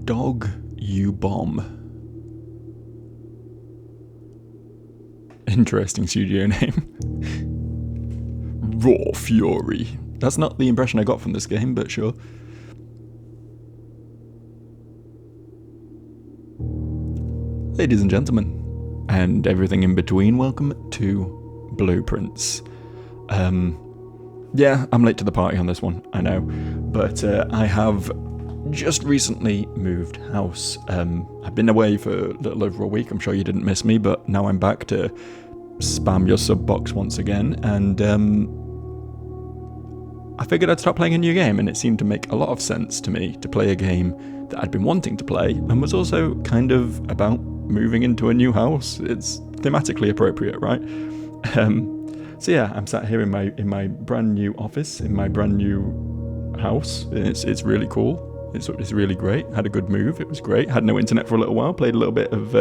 Dog You Bomb. Interesting studio name. Raw Fury. That's not the impression I got from this game, but sure. Ladies and gentlemen, and everything in between, welcome to Blueprints. Yeah, I'm late to the party on this one, I know, but I have just recently moved house. I've been away for a little over a week. I'm sure you didn't miss me, but now I'm back to spam your sub box once again, and I figured I'd start playing a new game, and it seemed to make a lot of sense to me to play a game that I'd been wanting to play, and was also kind of about moving into a new house. It's thematically appropriate, right? So yeah, I'm sat here in my brand new office, in my brand new house. It's really cool. It's really great. Had a good move. It was great. Had no internet for a little while. Played a little bit of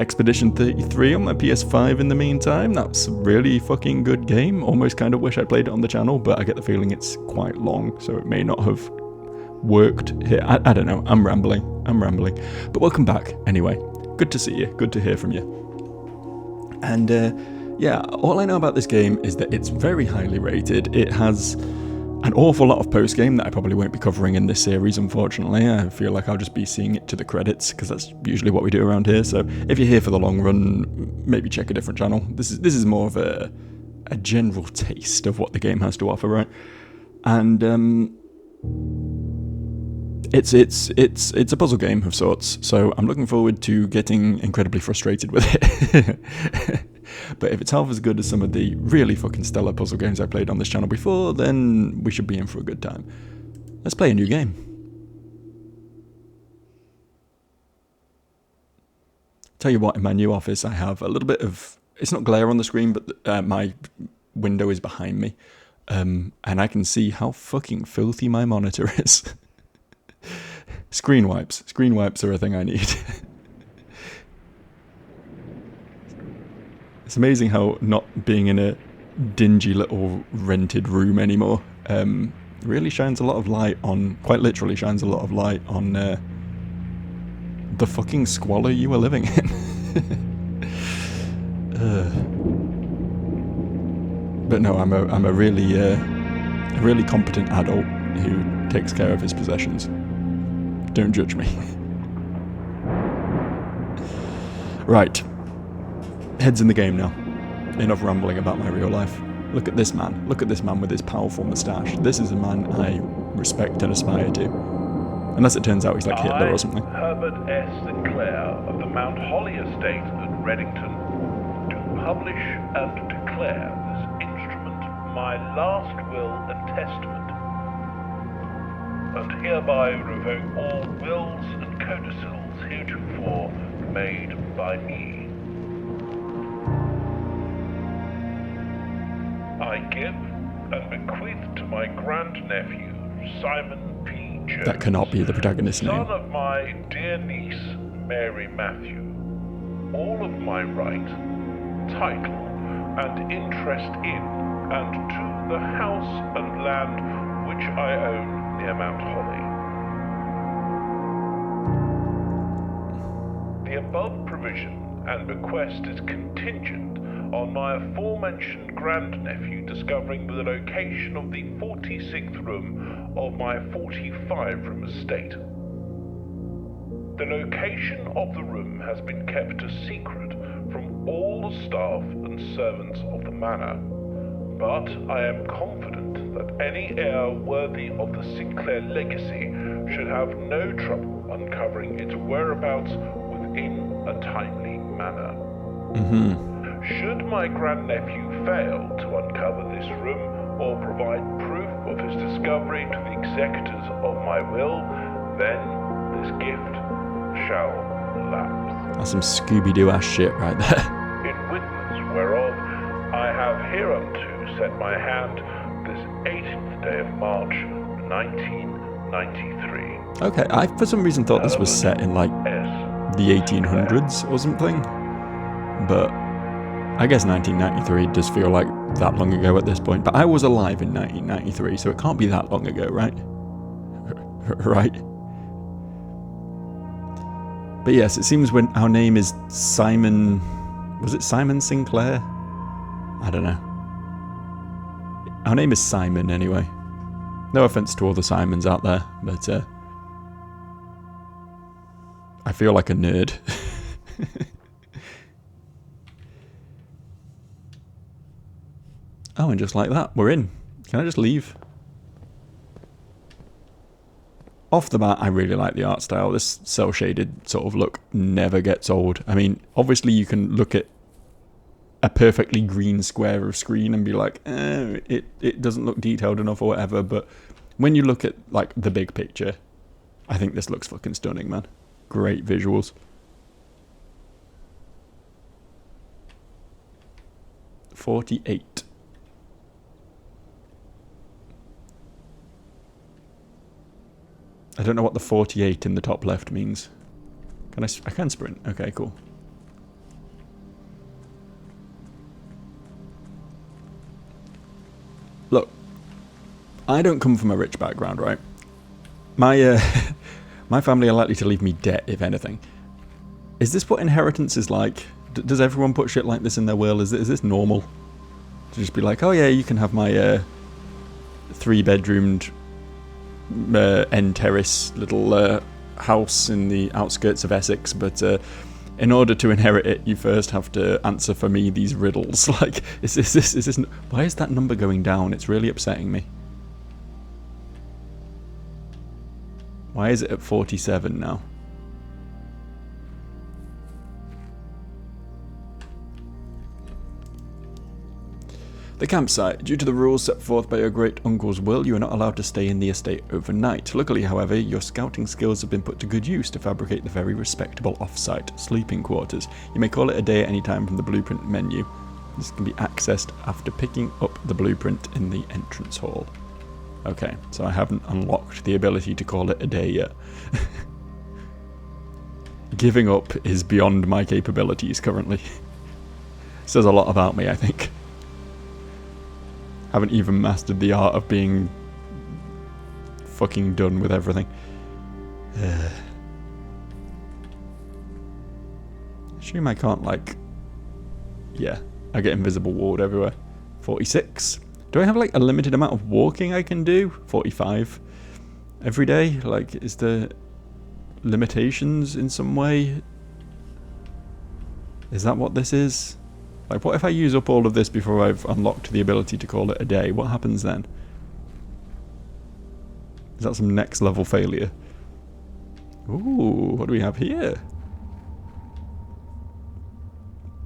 Expedition 33 on my PS5 in the meantime. That's a really fucking good game. Almost kind of wish I played it on the channel, but I get the feeling it's quite long, so it may not have worked here. I don't know. I'm rambling. But welcome back anyway. Good to see you. Good to hear from you. And yeah, all I know about this game is that it's very highly rated. It has an awful lot of post-game that I probably won't be covering in this series, unfortunately. I feel like I'll just be seeing it to the credits, because that's usually what we do around here. So if you're here for the long run, maybe check a different channel. This is more of a general taste of what the game has to offer, right? And it's a puzzle game of sorts, so I'm looking forward to getting incredibly frustrated with it. But if it's half as good as some of the really fucking stellar puzzle games I played on this channel before, then we should be in for a good time. Let's play a new game. Tell you what, in my new office I have a little bit of, it's not glare on the screen, but my window is behind me, and I can see how fucking filthy my monitor is. Screen wipes are a thing I need. It's amazing how not being in a dingy little rented room anymore really shines a lot of light on, quite literally shines a lot of light on the fucking squalor you were living in. But no, I'm a really competent adult who takes care of his possessions. Don't judge me. Right. Heads in the game now. Enough rambling about my real life. Look at this man. Look at this man with his powerful moustache. This is a man I respect and aspire to. Unless it turns out he's like Hitler or something. Herbert S. Sinclair of the Mount Holly Estate at Reddington, do publish and declare this instrument my last will and testament, and hereby revoke all wills and codicils heretofore made by me. I give and bequeath to my grandnephew, Simon P. Jones, That cannot be the protagonist's name. son of my dear niece, Mary Matthew, all of my right, title, and interest in and to the house and land which I own near Mount Holly. The above provision and bequest is contingent on my aforementioned grandnephew discovering the location of the 46th room of my 45-room estate. The location of the room has been kept a secret from all the staff and servants of the manor, but I am confident that any heir worthy of the Sinclair legacy should have no trouble uncovering its whereabouts within a timely manner. Should my grandnephew fail to uncover this room or provide proof of his discovery to the executors of my will, then this gift shall lapse. That's some Scooby-Doo ass shit right there. In witness whereof I have hereunto set my hand this 18th day of March, 1993. Okay, I for some reason thought this was set in like the 1800s or something, but I guess 1993 does feel like that long ago at this point. But I was alive in 1993, so it can't be that long ago, right? Right? But yes, it seems when our name is Simon... Was it Simon Sinclair? I don't know. Our name is Simon, anyway. No offense to all the Simons out there, but I feel like a nerd. Oh, and just like that, we're in. Can I just leave? Off the bat, I really like the art style. This cel-shaded sort of look never gets old. I mean, obviously you can look at a perfectly green square of screen and be like, it doesn't look detailed enough or whatever, but when you look at, like, the big picture, I think this looks fucking stunning, man. Great visuals. $48. I don't know what the 48 in the top left means. Can I can sprint. Okay, cool. Look, I don't come from a rich background, right? My my family are likely to leave me debt, if anything. Is this what inheritance is like? Does everyone put shit like this in their will? Is this normal? To just be like, oh yeah, you can have my 3-bedroomed end terrace little house in the outskirts of Essex, but in order to inherit it, you first have to answer for me these riddles. Like, is this? Why is that number going down? It's really upsetting me. Why is it at 47 now? The campsite. Due to the rules set forth by your great uncle's will, you are not allowed to stay in the estate overnight. Luckily, however, your scouting skills have been put to good use to fabricate the very respectable off-site sleeping quarters. You may call it a day at any time from the blueprint menu. This can be accessed after picking up the blueprint in the entrance hall. Okay, so I haven't unlocked the ability to call it a day yet. Giving up is beyond my capabilities currently. Says a lot about me, I think. Haven't even mastered the art of being fucking done with everything. Assume I can't, like... Yeah, I get invisible ward everywhere. 46. Do I have, like, a limited amount of walking I can do? 45. Every day? Like, is there limitations in some way? Is that what this is? Like, what if I use up all of this before I've unlocked the ability to call it a day? What happens then? Is that some next level failure? Ooh, what do we have here?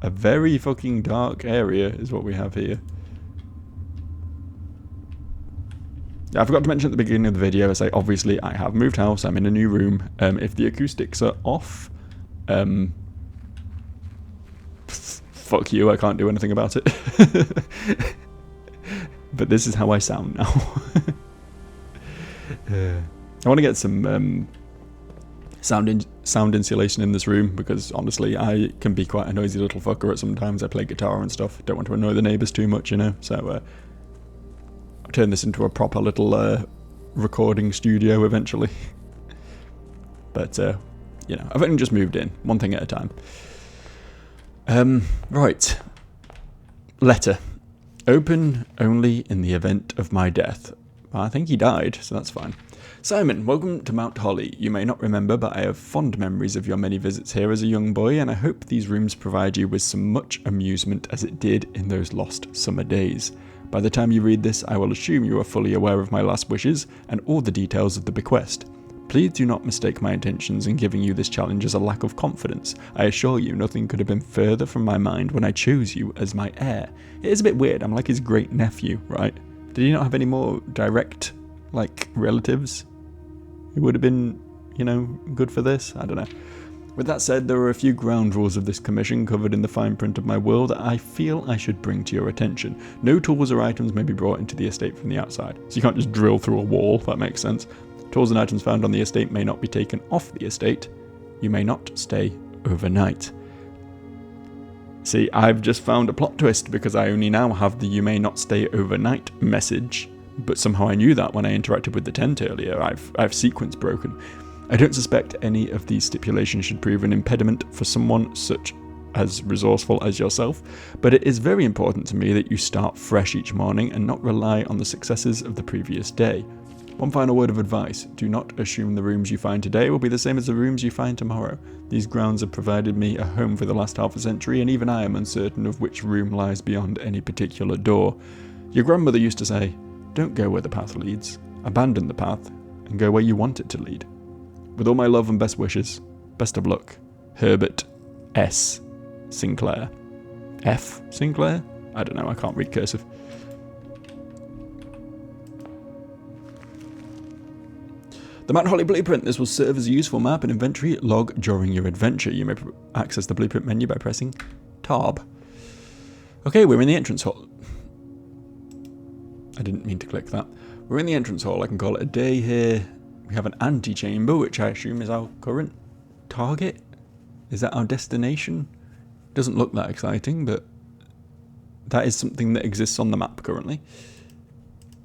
A very fucking dark area is what we have here. I forgot to mention at the beginning of the video, I say obviously I have moved house, I'm in a new room. If the acoustics are off, fuck you, I can't do anything about it. But this is how I sound now. I want to get some sound insulation in this room, because honestly I can be quite a noisy little fucker at sometimes. I play guitar and stuff, don't want to annoy the neighbours too much, you know, so I'll turn this into a proper little recording studio eventually. But you know, I've only just moved in, one thing at a time. Right. Letter. Open only in the event of my death. I think he died, so that's fine. Simon, welcome to Mount Holly. You may not remember, but I have fond memories of your many visits here as a young boy, and I hope these rooms provide you with some much amusement as it did in those lost summer days. By the time you read this, I will assume you are fully aware of my last wishes and all the details of the bequest. Please do not mistake my intentions in giving you this challenge as a lack of confidence. I assure you, nothing could have been further from my mind when I chose you as my heir. It is a bit weird, I'm like his great nephew, right? Did he not have any more direct, like, relatives who would have been, you know, good for this? I don't know. With that said, there are a few ground rules of this commission covered in the fine print of my will that I feel I should bring to your attention. No tools or items may be brought into the estate from the outside. So you can't just drill through a wall, if that makes sense. Tools and items found on the estate may not be taken off the estate. You may not stay overnight. See, I've just found a plot twist, because I only now have the you may not stay overnight message, but somehow I knew that when I interacted with the tent earlier. I've sequence broken. I don't suspect any of these stipulations should prove an impediment for someone such as resourceful as yourself, but it is very important to me that you start fresh each morning and not rely on the successes of the previous day. One final word of advice: do not assume the rooms you find today will be the same as the rooms you find tomorrow. These grounds have provided me a home for the last half a century, and even I am uncertain of which room lies beyond any particular door. Your grandmother used to say, don't go where the path leads, abandon the path, and go where you want it to lead. With all my love and best wishes, best of luck, Herbert S. Sinclair. F. Sinclair? I don't know, I can't read cursive. The Mount Holly blueprint. This will serve as a useful map and inventory log during your adventure. You may access the blueprint menu by pressing Tab. Okay, we're in the entrance hall. I didn't mean to click that. We're in the entrance hall. I can call it a day here. We have an antechamber, which I assume is our current target. Is that our destination? Doesn't look that exciting, but that is something that exists on the map currently.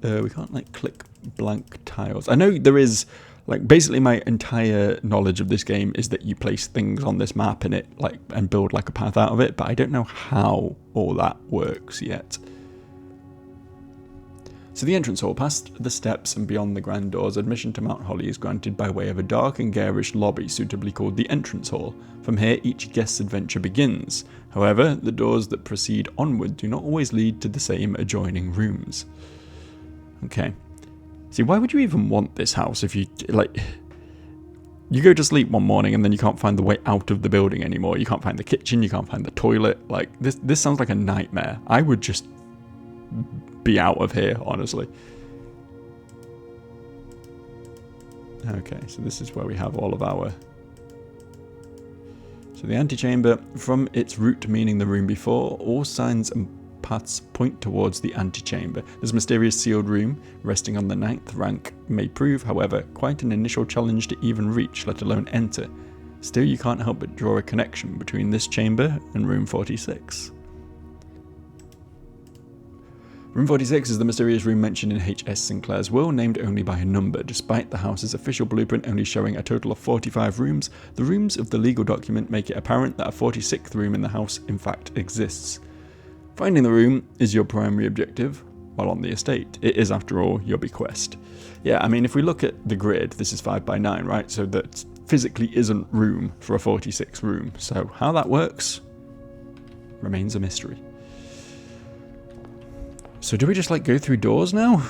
We can't like click blank tiles. I know there is, like, basically my entire knowledge of this game is that you place things on this map and and build like a path out of it, but I don't know how all that works yet. So the entrance hall, past the steps and beyond the grand doors, admission to Mount Holly is granted by way of a dark and garish lobby suitably called the entrance hall. From here each guest's adventure begins. However, the doors that proceed onward do not always lead to the same adjoining rooms. Okay. See, why would you even want this house if you, like, you go to sleep one morning and then you can't find the way out of the building anymore. You can't find the kitchen, you can't find the toilet. Like, this sounds like a nightmare. I would just be out of here, honestly. Okay, so this is where we have all of our... So the antechamber, from its root meaning the room before, all signs and paths point towards the antechamber. This mysterious sealed room, resting on the 9th rank, may prove, however, quite an initial challenge to even reach, let alone enter. Still, you can't help but draw a connection between this chamber and room 46. Room 46 is the mysterious room mentioned in H.S. Sinclair's will, named only by a number. Despite the house's official blueprint only showing a total of 45 rooms, the rooms of the legal document make it apparent that a 46th room in the house in fact exists. Finding the room is your primary objective while on the estate. It is, after all, your bequest. Yeah, I mean, if we look at the grid, this is 5x9, right? So that physically isn't room for a 46 room. So how that works remains a mystery. So do we just, like, go through doors now?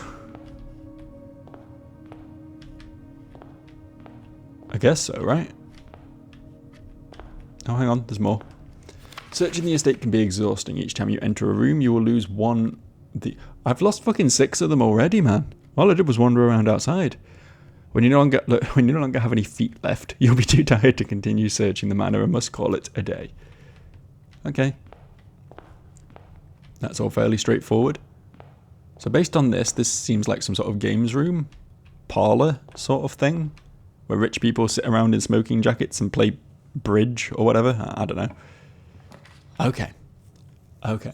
I guess so, right? Oh, hang on, there's more. Searching the estate can be exhausting. Each time you enter a room, you will lose one... I've lost fucking 6 of them already, man. All I did was wander around outside. When you no longer have any feet left, you'll be too tired to continue searching the manor and must call it a day. Okay. That's all fairly straightforward. So based on this seems like some sort of games room, parlour sort of thing, where rich people sit around in smoking jackets and play bridge or whatever. I don't know. Okay. Okay.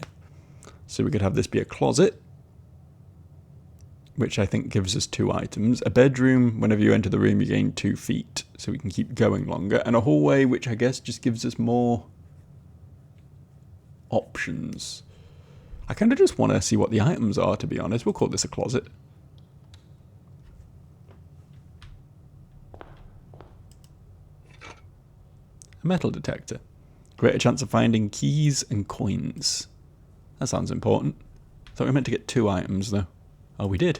So we could have this be a closet, which I think gives us 2 items. A bedroom, whenever you enter the room you gain 2 feet, so we can keep going longer. And a hallway, which I guess just gives us more options. I kind of just want to see what the items are, to be honest. We'll call this a closet. A metal detector. Greater chance of finding keys and coins. That sounds important. I thought we meant to get 2 items, though. Oh, we did.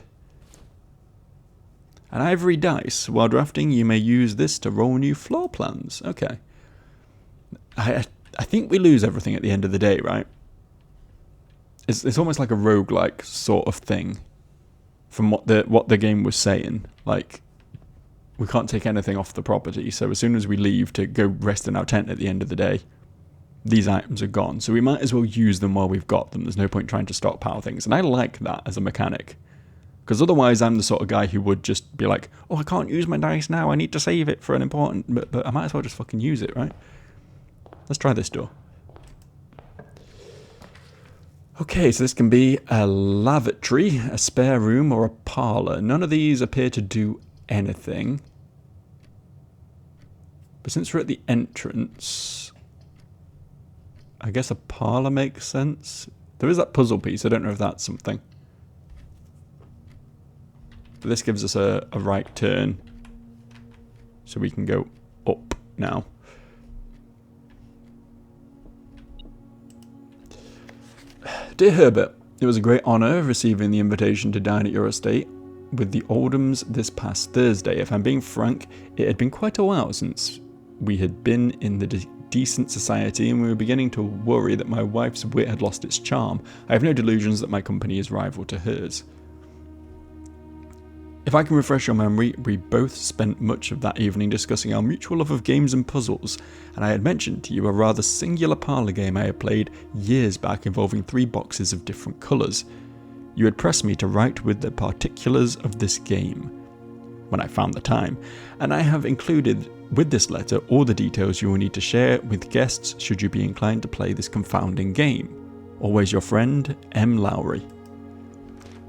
An ivory dice. While drafting, you may use this to roll new floor plans. Okay. I think we lose everything at the end of the day, right? It's almost like a roguelike sort of thing, from what the game was saying. Like, we can't take anything off the property, so as soon as we leave to go rest in our tent at the end of the day, these items are gone. So we might as well use them while we've got them. There's no point trying to stockpile things, and I like that as a mechanic, because otherwise I'm the sort of guy who would just be like, oh, I can't use my dice now, I need to save it for an important... But I might as well just fucking use it, right? Let's try this door. Okay, so this can be a lavatory, a spare room, or a parlour. None of these appear to do anything. But since we're at the entrance, I guess a parlour makes sense. There is that puzzle piece. I don't know if that's something. But this gives us a right turn. So we can go up now. Dear Herbert, it was a great honour receiving the invitation to dine at your estate with the Oldhams this past Thursday. If I'm being frank, it had been quite a while since we had been in the decent society, and we were beginning to worry that my wife's wit had lost its charm. I have no delusions that my company is rival to hers. If I can refresh your memory, we both spent much of that evening discussing our mutual love of games and puzzles, and I had mentioned to you a rather singular parlour game I had played years back involving 3 boxes of different colours. You had pressed me to write with the particulars of this game when I found the time, and I have included with this letter all the details you will need to share with guests should you be inclined to play this confounding game. Always your friend, M. Lowry.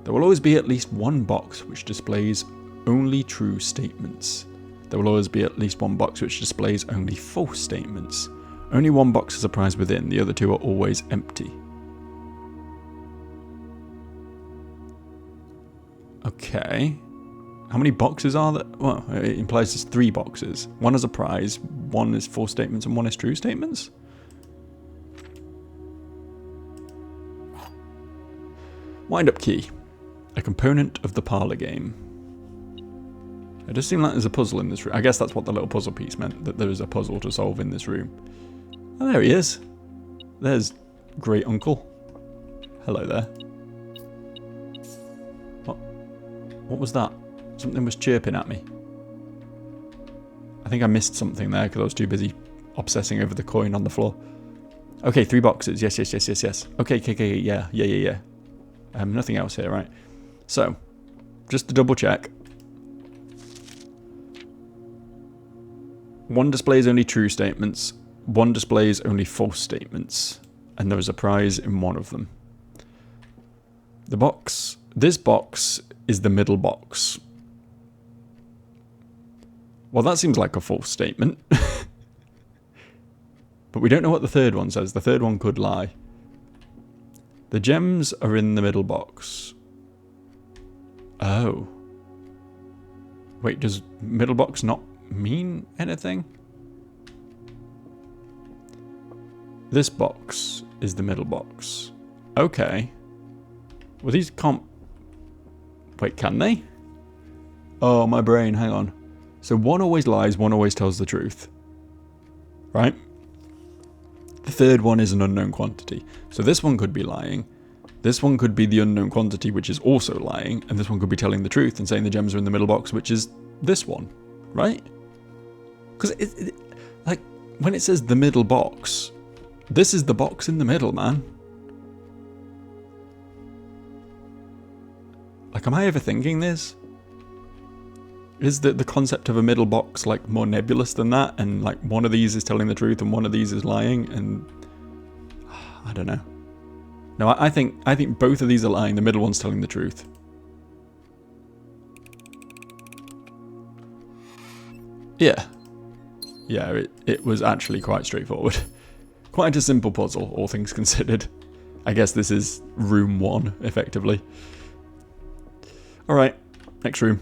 There will always be at least one box which displays only true statements. There will always be at least one box which displays only false statements. Only one box has a prize within, the other 2 are always empty. Okay. How many boxes are there? Well, it implies there's 3 boxes. 1 is a prize, 1 is false statements, and 1 is true statements? Wind-up key. A component of the parlour game. It does seem like there's a puzzle in this room. I guess that's what the little puzzle piece meant, that there is a puzzle to solve in this room. Oh, there he is. There's Great Uncle. Hello there. What was that? Something was chirping at me. I think I missed something there because I was too busy obsessing over the coin on the floor. Okay, 3 boxes. Yes. Okay, yeah. Nothing else here, right? So, just to double check. 1 displays only true statements, 1 displays only false statements, and there is a prize in 1 of them. This box is the middle box. Well, that seems like a false statement. But we don't know what the 3rd one says. The 3rd one could lie. The gems are in the middle box. Oh. Wait, does middle box not mean anything? This box is the middle box. Okay. Well, these can't... Wait, can they? Oh, my brain, hang on. So 1 always lies, 1 always tells the truth. Right? The 3rd one is an unknown quantity. So this one could be lying. This one could be the unknown quantity, which is also lying. And this one could be telling the truth and saying the gems are in the middle box, which is this one. Right? Because, like, when it says the middle box, this is the box in the middle, man. Like, am I overthinking this? Is the concept of a middle box, like, more nebulous than that? And, like, one of these is telling the truth and one of these is lying? And I don't know. No, I think both of these are lying. The middle one's telling the truth. Yeah. Yeah, it was actually quite straightforward. Quite a simple puzzle, all things considered. I guess this is room 1, effectively. Alright, next room.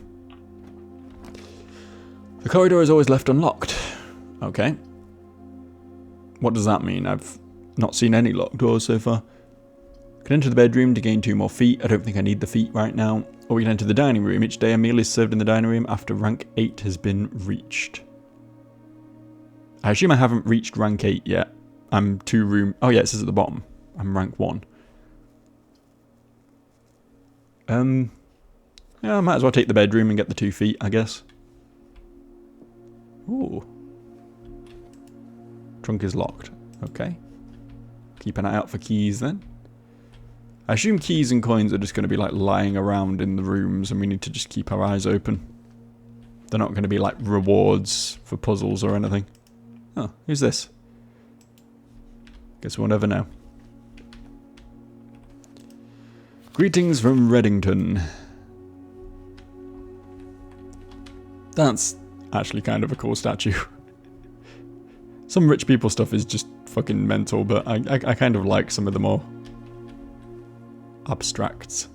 The corridor is always left unlocked. Okay. What does that mean? I've not seen any locked doors so far. Can enter the bedroom to gain 2 more feet. I don't think I need the feet right now. Or we can enter the dining room. Each day a meal is served in the dining room after rank 8 has been reached. I assume I haven't reached rank 8 yet. I'm 2 room... Oh yeah, it says at the bottom. I'm rank 1. Yeah, I might as well take the bedroom and get the 2 feet, I guess. Ooh. Trunk is locked. Okay. Keep an eye out for keys then. I assume keys and coins are just going to be like lying around in the rooms and we need to just keep our eyes open. They're not going to be like rewards for puzzles or anything. Oh, who's this? Guess we'll never know. Greetings from Reddington. That's actually kind of a cool statue. Some rich people stuff is just fucking mental, but I kind of like some of the more abstract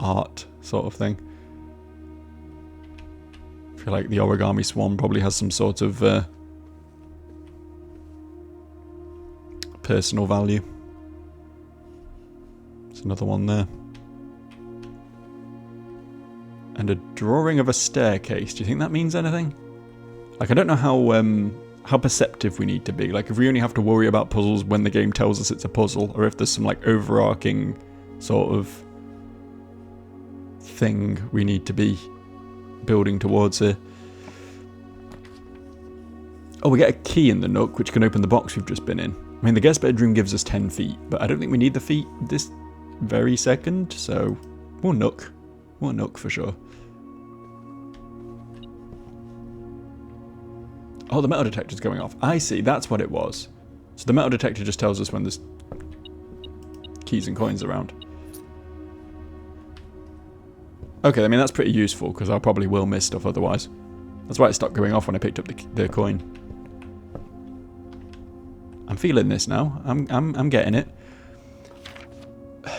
art sort of thing. I feel like the origami swan probably has some sort of personal value. There's another one there. And a drawing of a staircase. Do you think that means anything? Like, I don't know how perceptive we need to be. Like, if we only have to worry about puzzles when the game tells us it's a puzzle, or if there's some, like, overarching sort of thing we need to be building towards here. Oh, we get a key in the nook, which can open the box we've just been in. I mean, the guest bedroom gives us 10 feet, but I don't think we need the feet this very second, so more nook. More nook for sure. Oh, the metal detector's going off. I see, that's what it was. So the metal detector just tells us when there's keys and coins around. Okay, I mean, that's pretty useful, because I probably will miss stuff otherwise. That's why it stopped going off when I picked up the coin. I'm feeling this now. I'm getting it.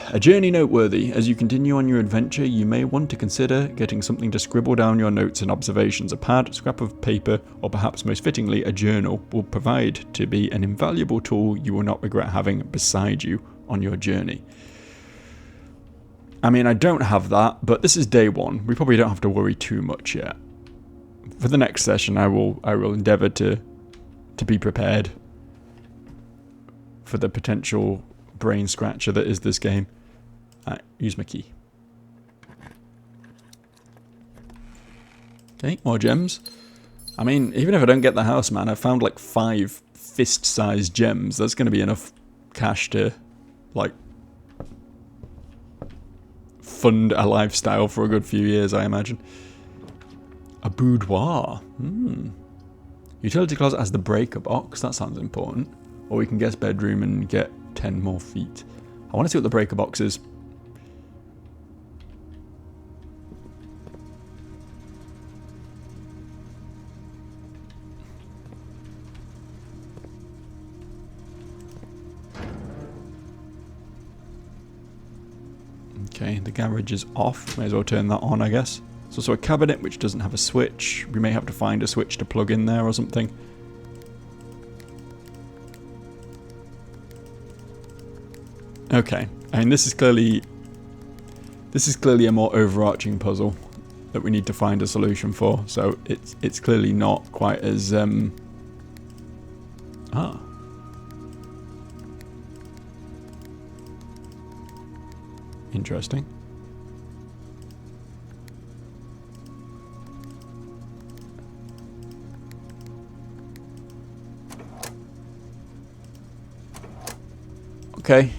A journey noteworthy. As you continue on your adventure, you may want to consider getting something to scribble down your notes and observations. A pad, scrap of paper, or perhaps most fittingly, a journal will provide to be an invaluable tool you will not regret having beside you on your journey. I mean, I don't have that, but this is day one. We probably don't have to worry too much yet. For the next session, I will endeavour to be prepared for the potential brain scratcher that is this game. Use my key. Okay, more gems. I mean, even if I don't get the house, man, I've found like 5 fist-sized gems. That's going to be enough cash to, like, fund a lifestyle for a good few years, I imagine. A boudoir. Utility closet has the breaker box. That sounds important. Or we can guess bedroom and get 10 more feet. I want to see what the breaker box is. Okay, the garage is off. May as well turn that on, I guess. There's also a cabinet which doesn't have a switch. We may have to find a switch to plug in there or something. Okay, I mean, this is clearly a more overarching puzzle that we need to find a solution for. So it's clearly not quite as interesting. Okay.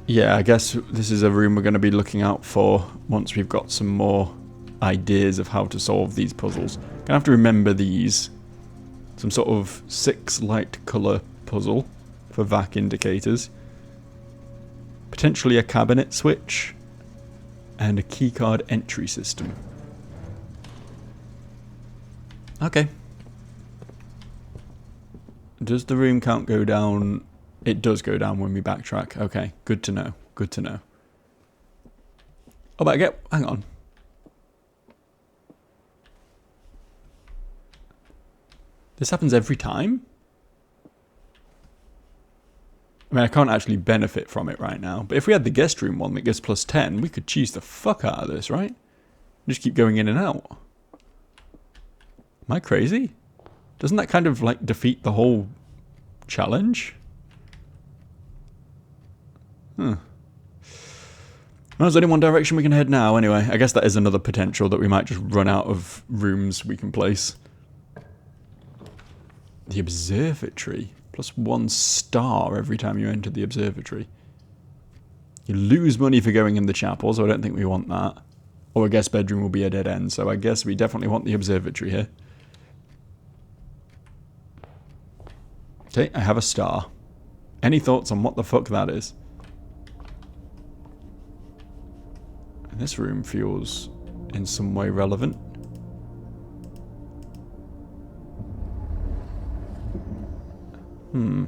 Yeah, I guess this is a room we're going to be looking out for once we've got some more ideas of how to solve these puzzles. Gonna have to remember these. Some sort of 6 light colour puzzle for vac indicators. Potentially a cabinet switch. And a keycard entry system. Okay. Does the room count go down? It does go down when we backtrack. Okay, good to know. Good to know. Oh, but hang on. This happens every time? I mean, I can't actually benefit from it right now. But if we had the guest room one that gives plus 10, we could cheese the fuck out of this, right? Just keep going in and out. Am I crazy? Doesn't that kind of, like, defeat the whole challenge? Well, there's only one direction we can head now, anyway. I guess that is another potential that we might just run out of rooms we can place. The observatory. Plus 1 star every time you enter the observatory. You lose money for going in the chapel, so I don't think we want that. Or a guest bedroom will be a dead end, so I guess we definitely want the observatory here. Okay, I have a star. Any thoughts on what the fuck that is? And this room feels in some way relevant. And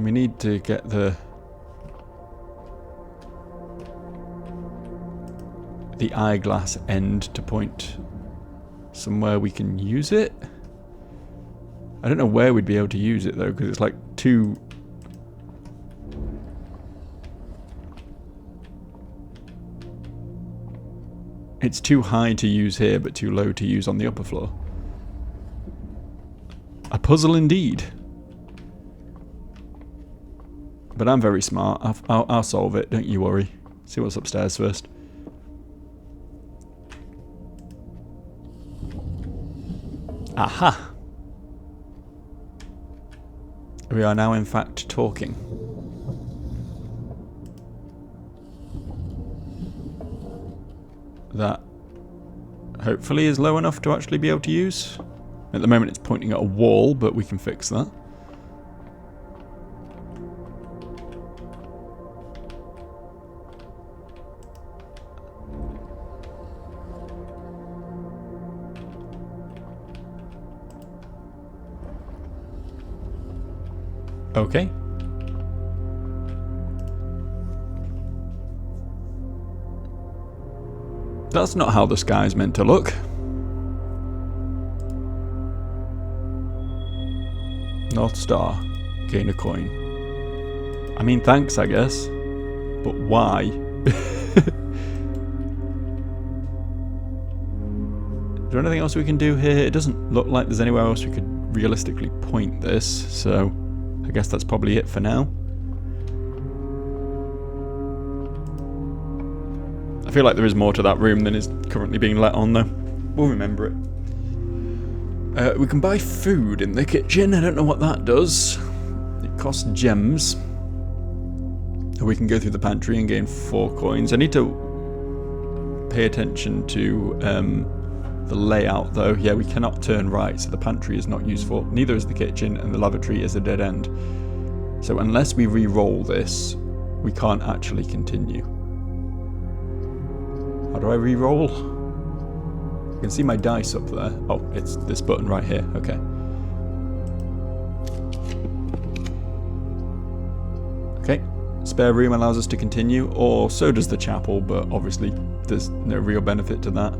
we need to get the eyeglass end to point somewhere we can use it. I don't know where we'd be able to use it though, because it's like too... It's too high to use here, but too low to use on the upper floor. A puzzle indeed. But I'm very smart. I'll solve it, don't you worry. See what's upstairs first. Aha! We are now in fact talking. That hopefully is low enough to actually be able to use. At the moment it's pointing at a wall, but we can fix that. Okay. That's not how the sky's meant to look. North Star. Gain a coin. I mean, thanks, I guess. But why? Is there anything else we can do here? It doesn't look like there's anywhere else we could realistically point this, so I guess that's probably it for now. I feel like there is more to that room than is currently being let on, though. We'll remember it. We can buy food in the kitchen. I don't know what that does. It costs gems. We can go through the pantry and gain 4 coins. I need to pay attention to the layout, though. Yeah, we cannot turn right, so the pantry is not useful. Neither is the kitchen, and the lavatory is a dead end. So unless we re-roll this, we can't actually continue. How do I re-roll? You can see my dice up there. Oh, it's this button right here. Okay. Okay. Spare room allows us to continue, or so does the chapel, but obviously there's no real benefit to that.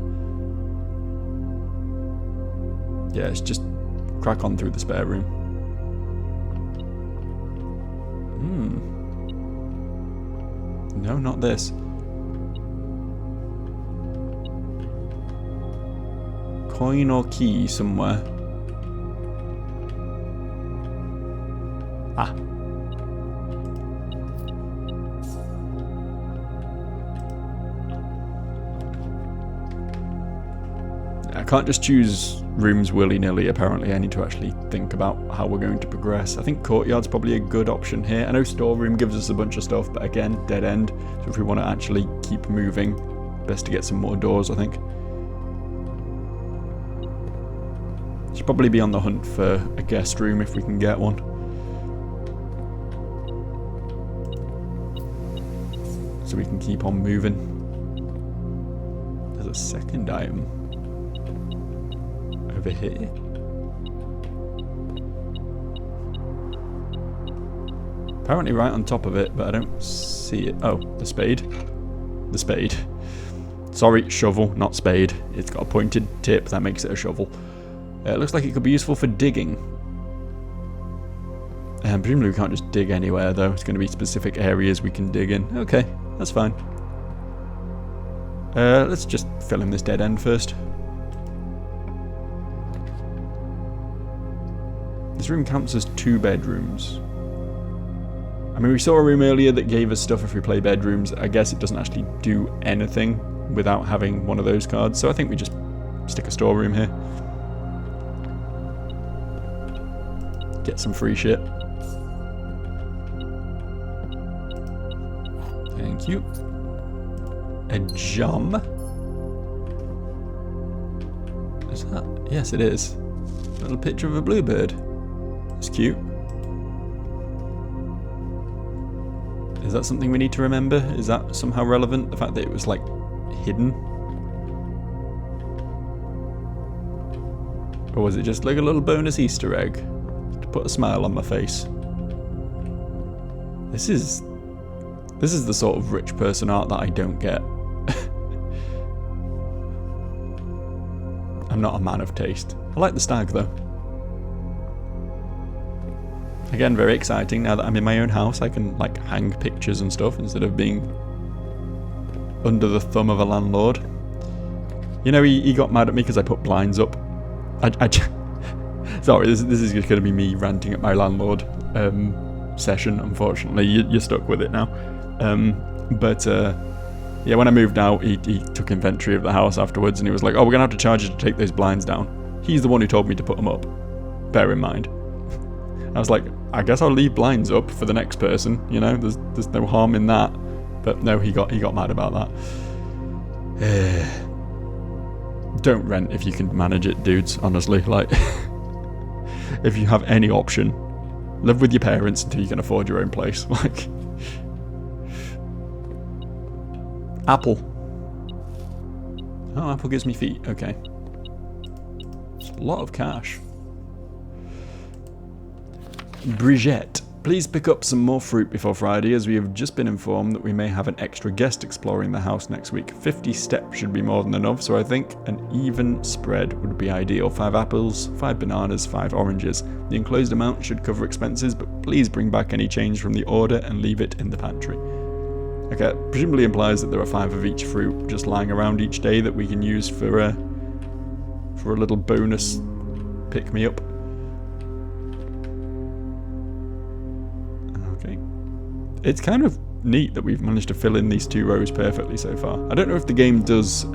Yeah, it's just crack on through the spare room. No, not this. Coin or key somewhere. Ah. I can't just choose rooms willy-nilly, apparently. I need to actually think about how we're going to progress. I think courtyard's probably a good option here. I know storeroom gives us a bunch of stuff, but again, dead end. So if we want to actually keep moving, best to get some more doors, I think. Should probably be on the hunt for a guest room if we can get one. So we can keep on moving. There's a second item. Over here. Apparently right on top of it, but I don't see it. Oh, the spade. The spade. Sorry, shovel, not spade. It's got a pointed tip, that makes it a shovel. It looks like it could be useful for digging. Presumably we can't just dig anywhere though. It's going to be specific areas we can dig in. Okay, that's fine. Let's just fill in this dead end first. This room counts as 2 bedrooms. I mean, we saw a room earlier that gave us stuff if we play bedrooms. I guess it doesn't actually do anything without having one of those cards, so I think we just stick a storeroom here. Get some free shit. Thank you. A jam. Is that? Yes, it is. A little picture of a bluebird. It's cute. Is that something we need to remember? Is that somehow relevant? The fact that it was, like, hidden? Or was it just like a little bonus Easter egg to put a smile on my face? This is the sort of rich person art that I don't get. I'm not a man of taste. I like the stag though. Again, very exciting. Now that I'm in my own house, I can like hang pictures and stuff instead of being under the thumb of a landlord. You know, he got mad at me because I put blinds up. Sorry, this is just going to be me ranting at my landlord session. Unfortunately, you're stuck with it now. Yeah, when I moved out, he took inventory of the house afterwards, and he was like, "Oh, we're going to have to charge you to take those blinds down." He's the one who told me to put them up. Bear in mind. I was like, I guess I'll leave blinds up for the next person. You know, there's no harm in that. But no, he got mad about that. Don't rent if you can manage it, dudes. Honestly, like, if you have any option, live with your parents until you can afford your own place. Like, Apple. Oh, Apple gives me feet. Okay, it's a lot of cash. Brigitte, please pick up some more fruit before Friday, as we have just been informed that we may have an extra guest exploring the house next week. 50 steps should be more than enough, so I think an even spread would be ideal. 5 apples, 5 bananas, 5 oranges. The enclosed amount should cover expenses, but please bring back any change from the order and leave it in the pantry. Okay, presumably implies that there are 5 of each fruit just lying around each day that we can use for a little bonus pick-me-up. It's kind of neat that we've managed to fill in these 2 rows perfectly so far. I don't know if the game does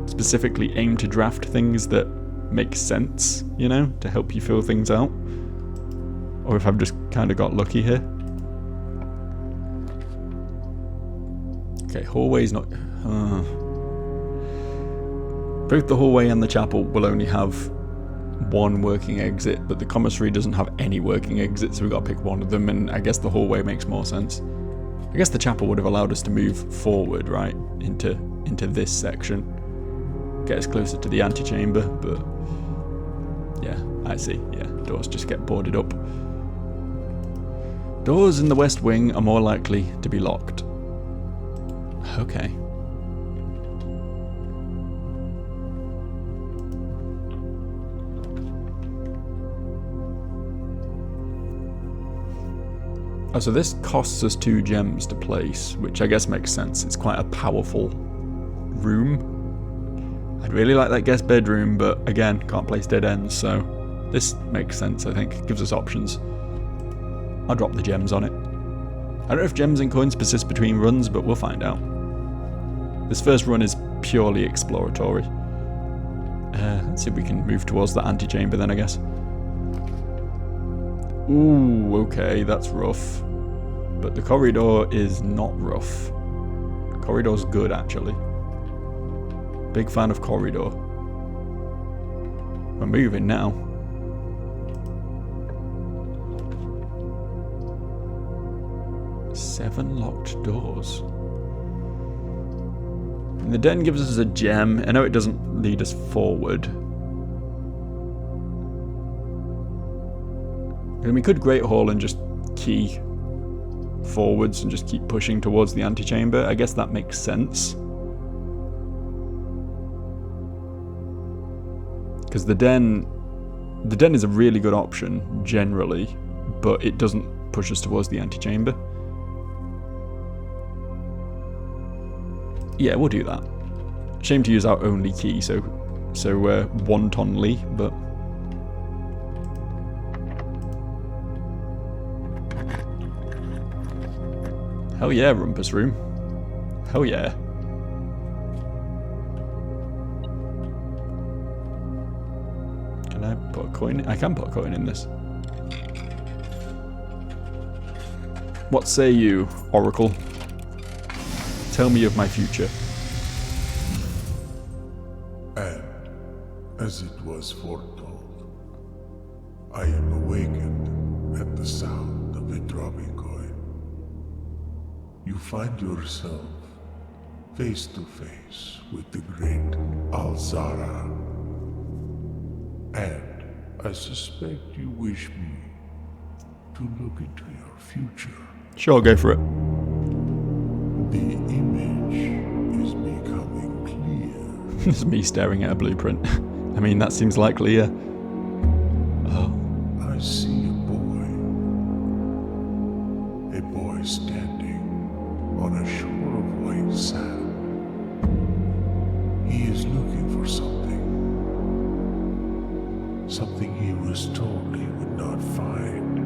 specifically aim to draft things that make sense, you know, to help you fill things out. Or if I've just kind of got lucky here. Okay, hallway's not... Both the hallway and the chapel will only have 1 working exit, but the commissary doesn't have any working exits, so we've got to pick one of them, and I guess the hallway makes more sense. I guess the chapel would have allowed us to move forward, right, into this section. Get us closer to the antechamber, but yeah, I see. Yeah, doors just get boarded up. Doors in the west wing are more likely to be locked. Okay. Oh, so this costs us 2 gems to place, which I guess makes sense. It's quite a powerful room. I'd really like that guest bedroom, but again, can't place dead ends, so this makes sense, I think. It gives us options. I'll drop the gems on it. I don't know if gems and coins persist between runs, but we'll find out. This first run is purely exploratory. Let's see if we can move towards the antechamber then, I guess. Ooh, okay, that's rough. But the corridor is not rough. Corridor's good, actually. Big fan of corridor. We're moving now. Seven locked doors. And the den gives us a gem. I know it doesn't lead us forward. And we could Great Hall and just key forwards and just keep pushing towards the antechamber. I guess that makes sense. Because the den is a really good option, generally, but it doesn't push us towards the antechamber. Yeah, we'll do that. Shame to use our only key so wantonly, but... Hell yeah, Rumpus Room. Hell yeah. Can I put a coin in? I can put a coin in this. What say you, Oracle? Tell me of my future. And, as it was foretold, I am awakened at the sound of a dropping coin. you find yourself face to face with the great Alzara. And I suspect you wish me to look into your future. Sure, go for it. The image is becoming clear. It's me staring at a blueprint. I mean, that seems likely, yeah. Oh. I see a boy standing on a shore of white sand. He is looking for something. Something he was told he would not find.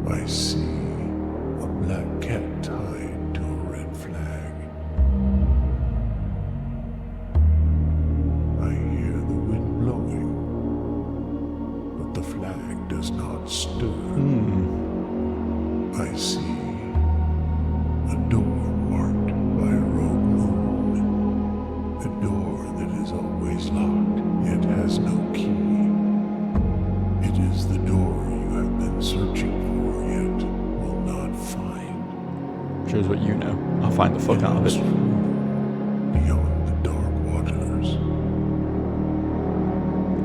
I see a black cat tied to a red flag. I hear the wind blowing, but the flag does not stir. I see a door marked by a rogue moon. A door that is always locked, yet has no key. It is the door you have been searching for, yet will not find. Shows what you know. I'll find the fuck out of it. Beyond the dark waters.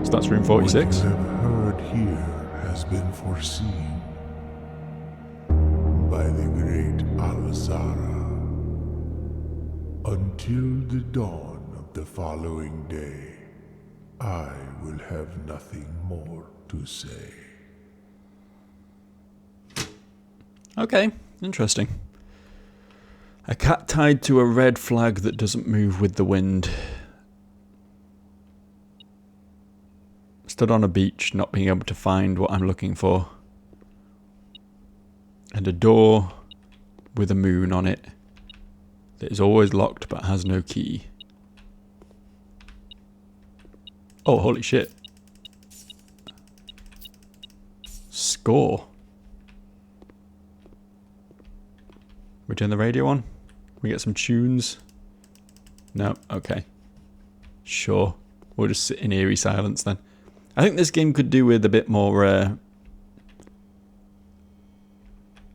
So that's room 46. What you have heard here has been foreseen by the great Alzara. Until the dawn of the following day, I will have nothing more to say. Okay, interesting. A cat tied to a red flag that doesn't move with the wind. Stood on a beach, not being able to find what I'm looking for. And a door with a moon on it that is always locked but has no key. Oh, holy shit. Score. We turn the radio on? We get some tunes? No? Okay. Sure. We'll just sit in eerie silence then. I think this game could do with a bit more in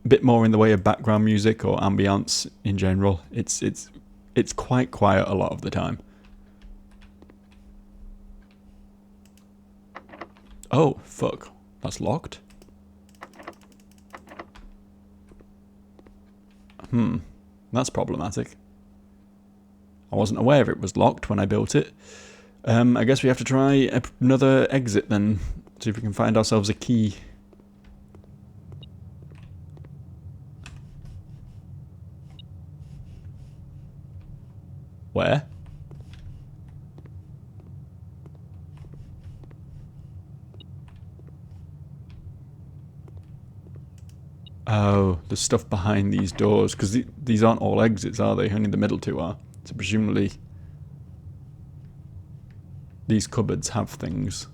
the way of background music or ambience in general. It's quite quiet a lot of the time. Oh, fuck. That's locked? That's problematic. I wasn't aware it was locked when I built it. I guess we have to try another exit then. See if we can find ourselves a key. Where? Oh, there's stuff behind these doors, because these aren't all exits, are they? Only the middle two are. So presumably these cupboards have things.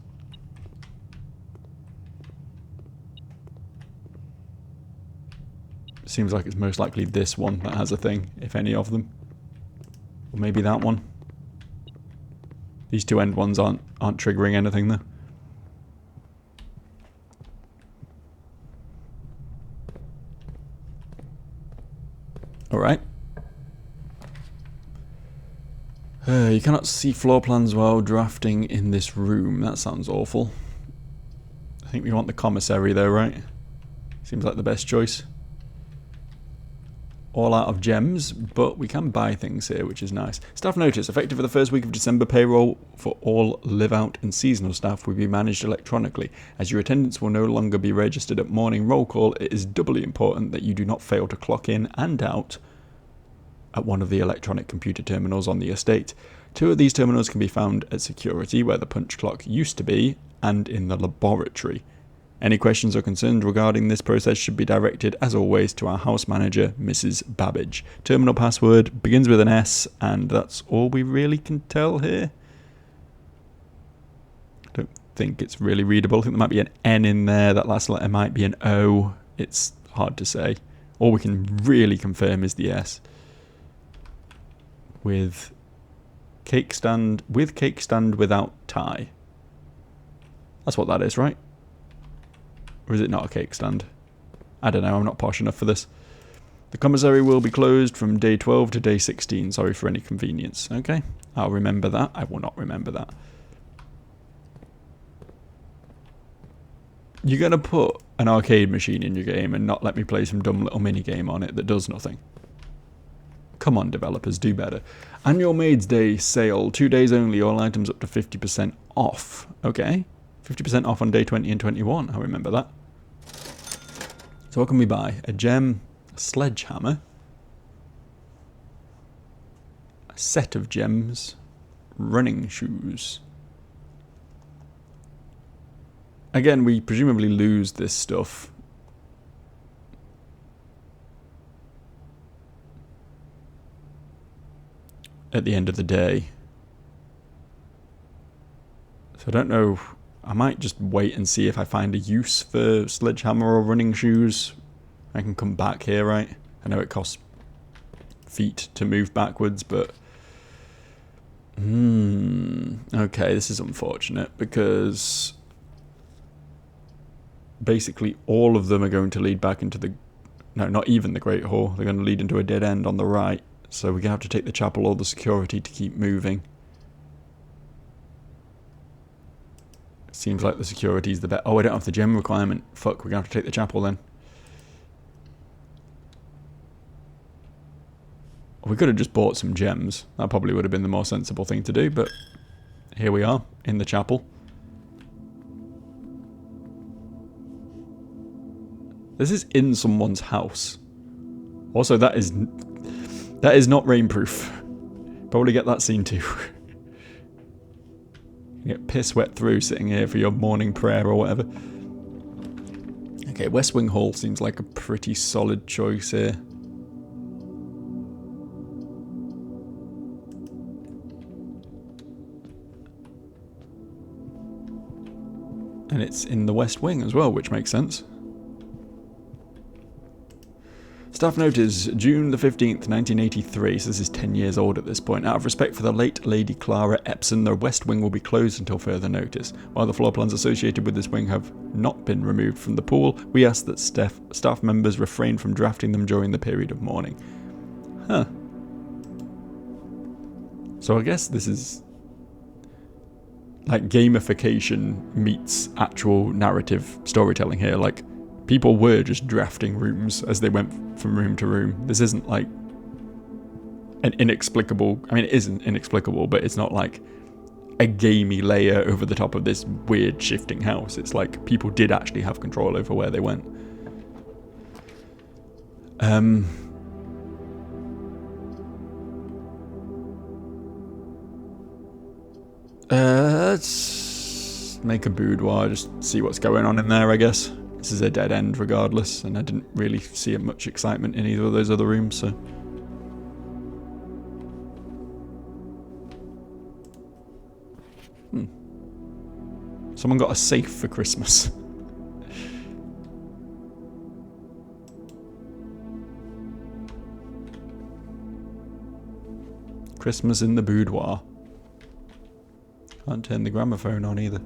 Seems like it's most likely this one that has a thing, if any of them. Or maybe that one. These two end ones aren't triggering anything though. Alright. You cannot see floor plans while drafting in this room. That sounds awful. I think we want the commissary though, right? Seems like the best choice. All out of gems, but we can buy things here, which is nice. Staff notice, effective for the first week of December, payroll for all live-out and seasonal staff will be managed electronically. As your attendance will no longer be registered at morning roll call, it is doubly important that you do not fail to clock in and out at one of the electronic computer terminals on the estate. 2 of these terminals can be found at security, where the punch clock used to be, and in the laboratory. Any questions or concerns regarding this process should be directed, as always, to our house manager, Mrs. Babbage. Terminal password begins with an S, and that's all we really can tell here. Don't think it's really readable. I think there might be an N in there. That last letter might be an O. It's hard to say. All we can really confirm is the S. With cake stand without tie. That's what that is, right? Or is it not a cake stand? I don't know, I'm not posh enough for this. The commissary will be closed from day 12 to day 16. Sorry for any convenience. Okay, I'll remember that. I will not remember that. You're going to put an arcade machine in your game and not let me play some dumb little mini game on it that does nothing. Come on, developers, do better. Annual Maids Day sale, 2 days only, all items up to 50% off. Okay, 50% off on day 20 and 21, I remember that. So what can we buy? A gem, a sledgehammer, a set of gems, running shoes. Again, we presumably lose this stuff. At the end of the day. So I don't know, I might just wait and see if I find a use for sledgehammer or running shoes. I can come back here, right? I know it costs feet to move backwards, but... okay, this is unfortunate because... basically all of them are going to lead back into the... no, not even the Great Hall. They're going to lead into a dead end on the right. So we're going to have to take the chapel or the security to keep moving. Seems like the security's the best. Oh, I don't have the gem requirement. Fuck, we're going to have to take the chapel then. We could have just bought some gems. That probably would have been the more sensible thing to do, but here we are, in the chapel. This is in someone's house. Also, that is not rainproof. Probably get that scene too. You get piss wet through sitting here for your morning prayer or whatever. Okay, West Wing Hall seems like a pretty solid choice here. And it's in the West Wing as well, which makes sense. Staff note is June the 15th, 1983, so this is 10 years old at this point. Out of respect for the late Lady Clara Epson, the West Wing will be closed until further notice. While the floor plans associated with this wing have not been removed from the pool, we ask that staff members refrain from drafting them during the period of mourning. Huh. So I guess this is... like gamification meets actual narrative storytelling here. Like, people were just drafting rooms as they went from room to room. This isn't like an inexplicable... I mean, it isn't inexplicable, but it's not like a gamey layer over the top of this weird shifting house. It's like people did actually have control over where they went. Let's make a boudoir, just see what's going on in there, I guess. This is a dead end regardless, and I didn't really see much excitement in either of those other rooms, so... Someone got a safe for Christmas. Christmas in the boudoir. Can't turn the gramophone on either.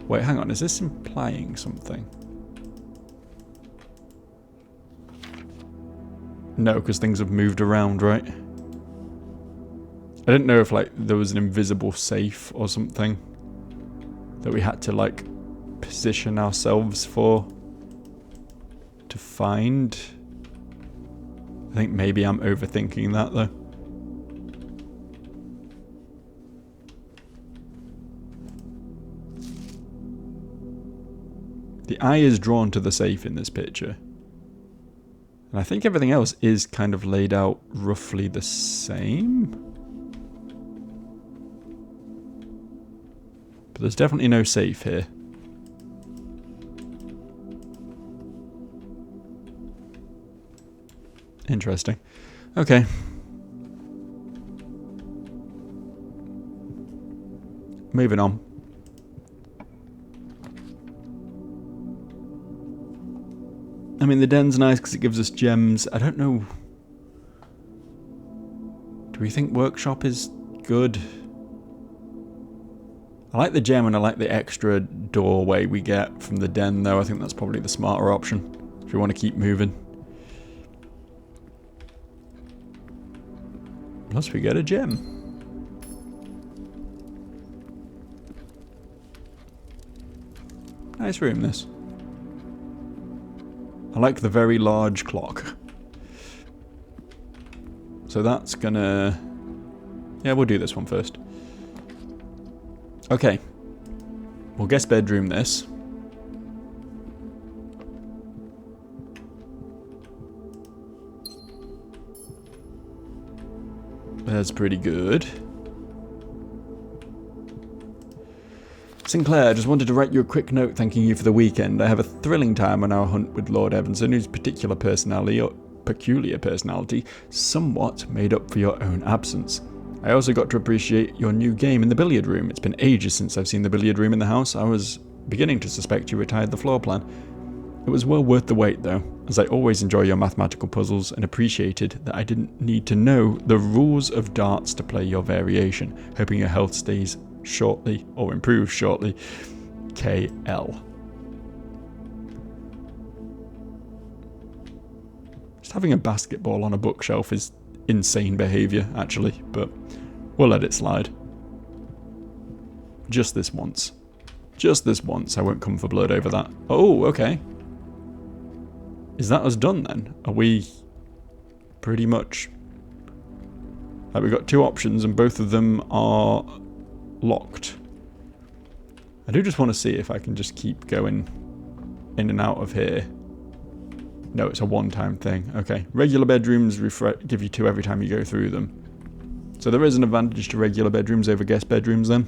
Wait, hang on, is this implying something? No, because things have moved around, right? I didn't know if, like, there was an invisible safe or something that we had to, like, position ourselves for to find. I think maybe I'm overthinking that, though. The eye is drawn to the safe in this picture. And I think everything else is kind of laid out roughly the same. But there's definitely no safe here. Interesting. Okay. Moving on. I mean, the den's nice because it gives us gems. I don't know. Do we think workshop is good? I like the gem and I like the extra doorway we get from the den, though. I think that's probably the smarter option if we want to keep moving. Plus we get a gem. Nice room, this. I like the very large clock. So that's gonna... Yeah, we'll do this one first. Okay. We'll guest bedroom this. That's pretty good. Sinclair, I just wanted to write you a quick note thanking you for the weekend. I have a thrilling time on our hunt with Lord Evanson, whose peculiar personality somewhat made up for your own absence. I also got to appreciate your new game in the billiard room. It's been ages since I've seen the billiard room in the house. I was beginning to suspect you retired the floor plan. It was well worth the wait, though, as I always enjoy your mathematical puzzles and appreciated that I didn't need to know the rules of darts to play your variation, hoping your health stays shortly, or improves shortly. KL. Just having a basketball on a bookshelf is insane behaviour, actually, but we'll let it slide. Just this once. Just this once, I won't come for blood over that. Oh, okay. Is that us done then? Are we pretty much... Like, we've got two options and both of them are locked. I do just want to see if I can just keep going in and out of here. No, it's a one-time thing. Okay. Regular bedrooms give you 2 every time you go through them. So there is an advantage to regular bedrooms over guest bedrooms then.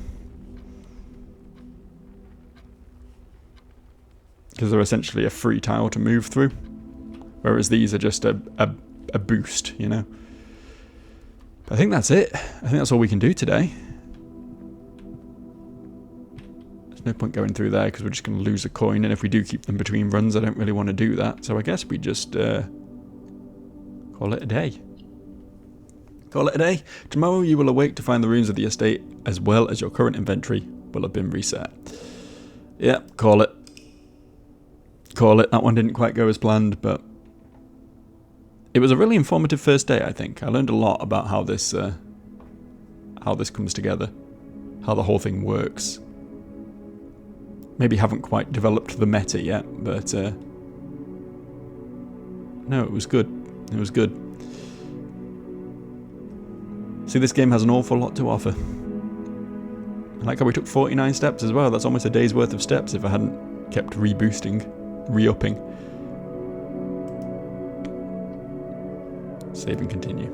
Because they're essentially a free tile to move through. Whereas these are just a boost, you know. But I think that's it. I think that's all we can do today. There's no point going through there because we're just going to lose a coin. And if we do keep them between runs, I don't really want to do that. So I guess we just call it a day. Call it a day. Tomorrow you will awake to find the ruins of the estate as well as your current inventory will have been reset. Yeah, call it. Call it. That one didn't quite go as planned, but it was a really informative first day, I think. I learned a lot about how this comes together, how the whole thing works. Maybe haven't quite developed the meta yet, but no, it was good. It was good. See, this game has an awful lot to offer. I like how we took 49 steps as well. That's almost a day's worth of steps if I hadn't kept reboosting, re-upping. Save and continue.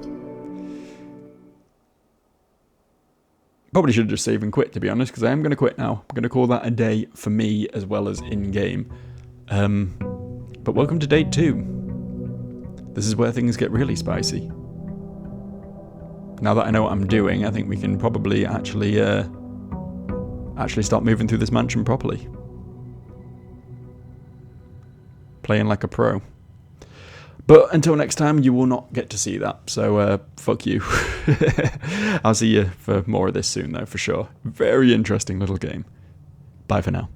Probably should have just save and quit, to be honest, because I am going to quit now. I'm going to call that a day for me as well as in-game. But welcome to day 2. This is where things get really spicy. Now that I know what I'm doing, I think we can probably actually start moving through this mansion properly. Playing like a pro. But until next time, you will not get to see that. So, fuck you. I'll see you for more of this soon, though, for sure. Very interesting little game. Bye for now.